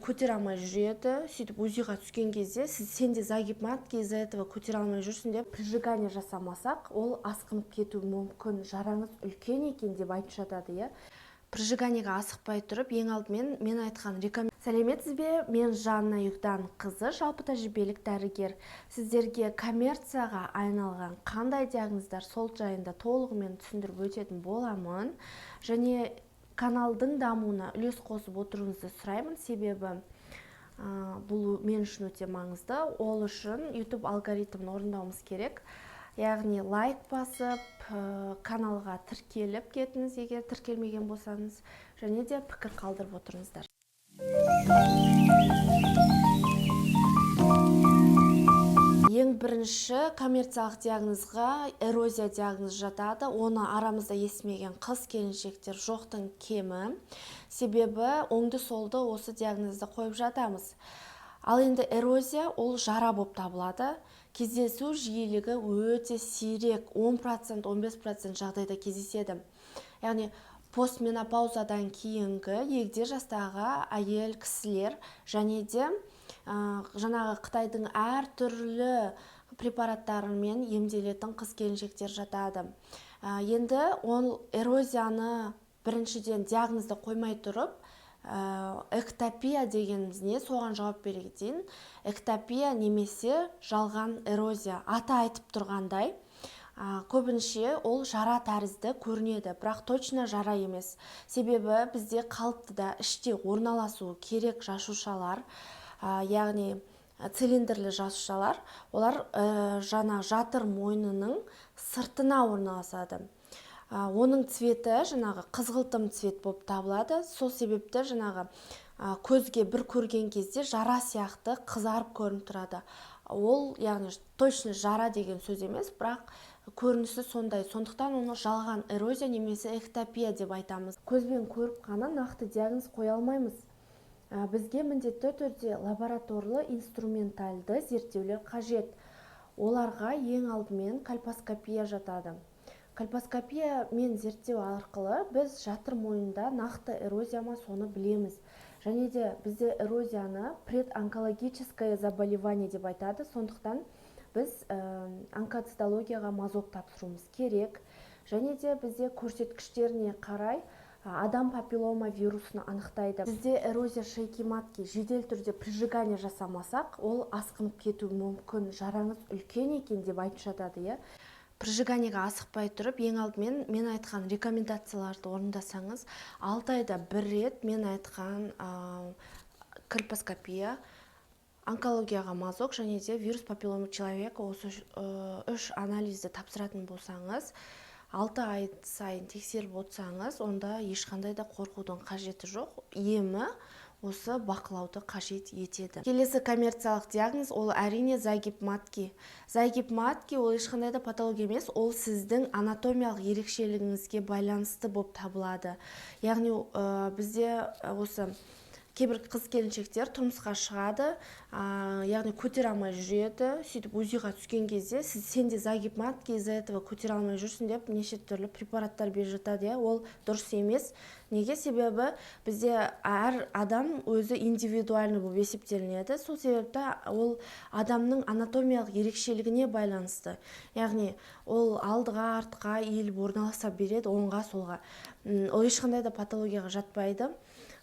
көтере алмай жүреді. Сөйтіп УЗИға түскен кезде сенде загиб матки, из-за этого көтере алмай жүрсің деп прижигание жасамасақ, ол асқынып кетуі мүмкін. Жараңыз үлкен екен деп айтып жатады, иә. Прижиганиеға асықпай тұрып, ең алдымен мен айтқан Сәлеметсіз бе? Мен Жанна Югдан қызы, жалпы тәжірибелік дәрігер. Сіздерге коммерцияға айналған қандай диагноздар сол жайында толығымен түсіндіріп өтетін боламын. Және каналдың дамуына үлес қосып отыруыңызды сұраймын, себебі бұл мен үшін өте маңызды. Ол үшін YouTube алгоритмін орындауымыз керек. Яғни лайк басып, каналға тіркеліп кетіңіз, егер тіркелмеген болсаңыз, және де пікір қалдырып отырыңыздар. Ең бірінші коммерциялық диагнозға эрозия диагнозы жатады. Оны арамызда естімеген қыз-келіншектер жоқтың кемі. Себебі оңды-солды осы диагнозды қойып жатамыз. Ал енді эрозия ол жара болып табылады. Кездесу жиілігі өте сирек, 10%, 15% жағдайда кездеседі. Яғни постменопаузадан кейінгі егде жастағы әйел кісілер және де жаңағы Қытайдың әр түрлі препараттарымен емделетін қыз-келіншектер жатады. Енді ол эрозияны біріншіден диагнозды қоймай тұрып, эктопия дегеніміз не, соған жауап бере кетейін. Эктопия немесе жалған эрозия. Аты айтып тұрғандай, көбінше ол жара тәрізді көрінеді, бірақ точно жара емес. Себебі бізде қалыптыда іште орналасуы керек жасушалар, яғни цилиндрлі жасушалар, олар жаңа жатыр мойнының сыртына орналасады. Оның цветі жаңағы қызғылтым цвет болып табылады. Сол себепті жаңағы көзге бір көрген кезде жара сияқты қызарып көрініп тұрады. Ол, яғни точно жара деген сөз емес, бірақ көрінісі сондай. Сондықтан оны жалған эрозия немесе эктопия деп айтамыз. Көзбен көріп қана нақты диагноз қоя алмаймыз. Бізге міндетті түрде лабораторлы инструментальды зерттеулер қажет. Оларға ең алдымен кальпоскопия жатады. Кальпоскопия мен зерттеу арқылы біз жатыр мойнында нақты эрозия ма соны білеміз. Және де бізде эрозияны предонкологическое заболевание деп айтады. Сондықтан біз онкоцитологияға мазок тапсыруымыз керек. Және де бізде көрсеткіштеріне қарай адам папиллома вирусын анықтайды. Бізде эрозия шейки матки жедел түрде прижигание жасамасақ, ол асқынып кетуі мүмкін. Жараңыз үлкен екен деп айтып жатады. Прижиганиеға асықпай тұрып, ең алдымен мен айтқан рекомендацияларды орындасаңыз, 6 айда бір рет мен айтқан кальпоскопия, онкологияға мазок және де вирус папиллома человека, осы 3 анализді тапсыратын болсаңыз, 6 ай сайын тексеріп отырсаңыз, онда ешқандай да қорқудың қажеті жоқ. Емі осы бақылауды қажет етеді. Келесі коммерциялық диагноз ол әрине загиб матки. Загиб матки ол ешқандай да патология емес, ол сіздің анатомиялық ерекшелігіңізге байланысты болып табылады. Яғни бізде осы кейбір қыз-келіншектер тұрмысқа шығады, яғни көтере алмай жүреді. Сөйтіп УЗИға түскен кезде сенде загиб матки, из-за этого көтере алмай жүрсің деп неше түрлі препараттар беріп жатады. Ол дұрыс емес. Неге? Себебі бізде әр адам өзі индивидуальны болып есептелінеді. Сол себепті ол адамның анатомиялық ерекшелігіне байланысты. Яғни ол алдыға, артқа иіліп орналаса береді, оңға, солға. Ол ешқандай да патологияға жатпайды.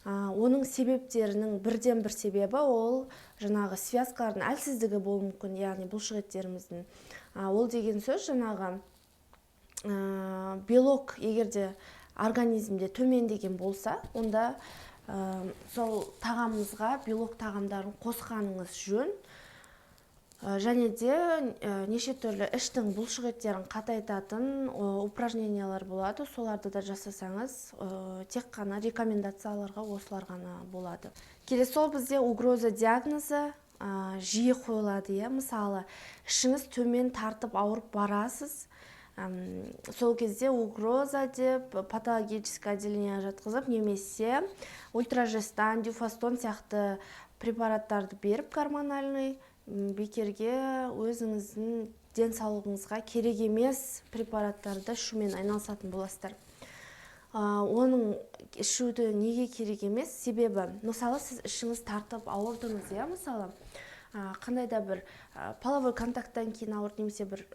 Оның себептерінің бірден бір себебі ол жаңағы связкалардың әлсіздігі болуы мүмкін, яғни бұлшық еттеріміздің. Ол деген сөз жаңағы белок егерде организмде төмендеген болса, онда сол тағамымызға белок тағамдарын қосқаныңыз жөн. Және де неше түрлі іштің бұлшық еттерін қатайтатын упражнениялар болады. Соларды да жасасаңыз, тек қана рекомендацияларға осылар ғана болады. Келесі сол бізде угроза диагнозы жиі қойылады. Мысалы, ішіңіз төмен тартып ауырып барасыз. Сол кезде угроза деп патологическое отделение жатқызып, немесе ультражестан, дюфастон сияқты препараттарды беріп гормональный, бекерге өзіңіздің денсаулығыңызға керек емес препараттарды ішумен айналысатын боласыздар. Оның ішуді неге керек емес? Себебі, мысалы, сіз ішіңіз тартып ауырдыңыз, иә, мысалы, қандай да бір половой контакттан кейін ауырды, немесе бір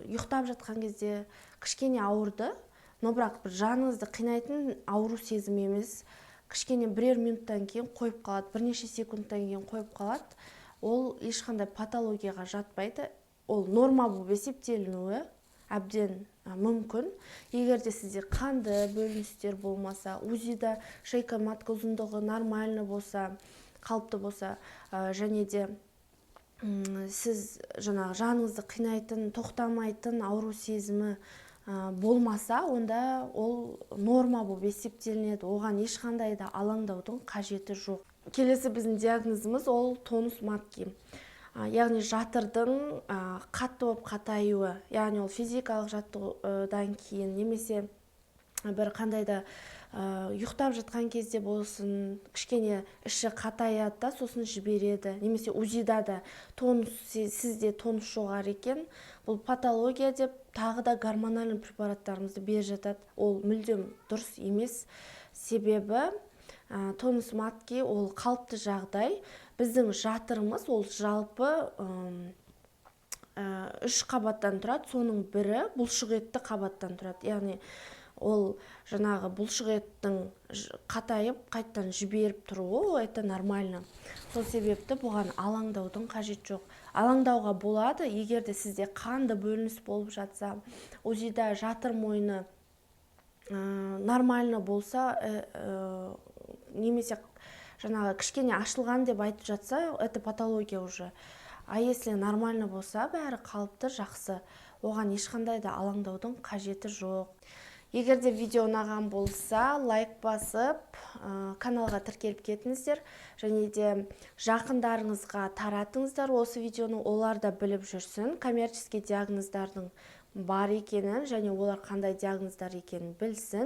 ұйықтап жатқан кезде кішкене ауырды, но бірақ бір жаныңызды қинайтын ауру сезімі емес, кішкене бірер минуттан кейін қойып қалады, бірнеше секундтан кейін қойып қалады. Ол ешқандай патологияға жатпайды. Ол норма болып есептелінуі әбден мүмкін. Егер де сізде қанды бөліністер болмаса, УЗИда шейка матка ұзындығы нормально болса, қалыпты болса, және де сіз жаныңызды қинайтын, тоқтамайтын ауру сезімі болмаса, онда ол норма болып есептелінеді. Оған ешқандай да алаңдаудың қажеті жоқ. Келесі біздің диагнозымыз ол тонус матки. Яғни жатырдың қатты болып қатаюы, яғни ол физикалық жаттығудан кейін немесе бір қандай да ұйықтап жатқан кезде болсын, кішкене іші қатаяды да, сосын жібереді. Немесе УЗИда да сізде тонус жоғары екен, бұл патология деп тағы да гормональный препараттарымызды беріп жатады. Ол мүлдем дұрыс емес. Себебі тонус матки ол қалыпты жағдай. Біздің жатырымыз ол жалпы 3 қабаттан тұрады, соның бірі бұлшық етті қабаттан тұрады. Яғни ол жаңағы бұлшық еттің қатайып, қайттан жіберіп тұруы, это нормально. Сол себепті бұған алаңдаудың қажет жоқ. Алаңдауға болады, егер де сізде қанды бөлініс болып жатса, УЗИда жатыр мойны нормально болса, немесе жаңағы кішкене ашылған деп айтып жатса, это патология уже. А если нормально болса, бәрі қалыпты, жақсы, оған ешқандай да алаңдаудың қажеті жоқ. Егер де видео ұнаған болса, лайк басып, каналға тіркеліп кетіңіздер, және де жақындарыңызға таратыңыздар осы видеоны, олар да біліп жүрсін, коммерческий диагноздардың бар екенін, және олар қандай диагноздар екенін білсін.